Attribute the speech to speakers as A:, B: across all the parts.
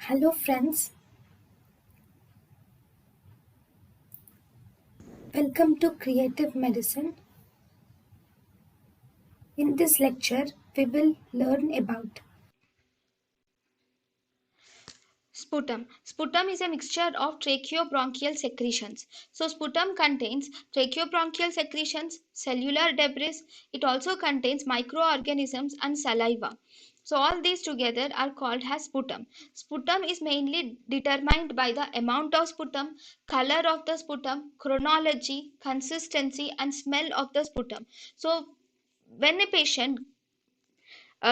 A: Hello, friends. Welcome to Creative Medicine. In this lecture, we will learn about
B: Sputum. Sputum is a mixture of tracheobronchial secretions. So, sputum contains tracheobronchial secretions, cellular debris. It also contains microorganisms and saliva. So, all these together are called as sputum. Sputum is mainly determined by the amount of sputum, color of the sputum, chronology, consistency, and smell of the sputum. So, when a patient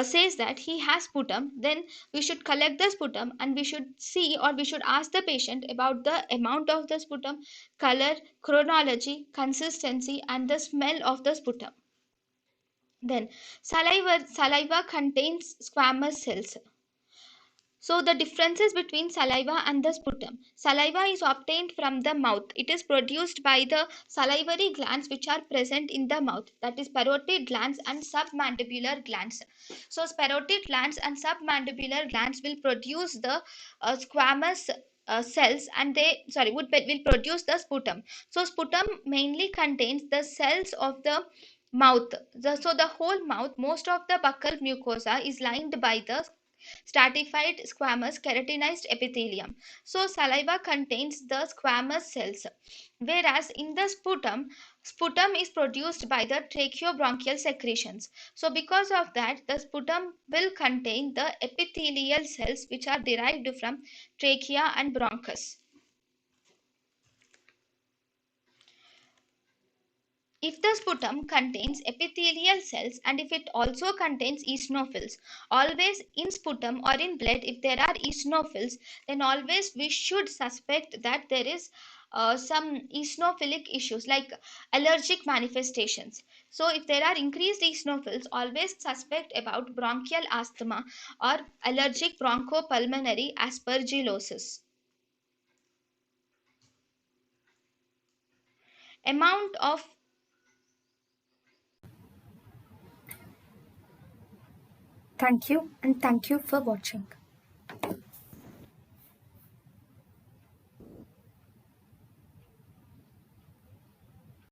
B: says that he has sputum, then we should collect the sputum and we should see or we should ask the patient about the amount of the sputum, color, chronology, consistency, and the smell of the sputum. Then saliva contains squamous cells. So the differences between saliva and the sputum. Saliva is obtained from the mouth. It is produced by the salivary glands which are present in the mouth. That is parotid glands and submandibular glands. So parotid glands and submandibular glands will produce the squamous cells and will produce the sputum. So sputum mainly contains the cells of the mouth. So the whole mouth, most of the buccal mucosa is lined by the stratified squamous keratinized epithelium. So saliva contains the squamous cells, whereas in the sputum is produced by the tracheobronchial secretions. So because of that, the sputum will contain the epithelial cells which are derived from trachea and bronchus. If the sputum contains epithelial cells and if it also contains eosinophils, always in sputum or in blood, if there are eosinophils, then always we should suspect that there is some eosinophilic issues like allergic manifestations. So, if there are increased eosinophils, always suspect about bronchial asthma or allergic bronchopulmonary aspergillosis. Amount of
A: thank you and thank you for watching.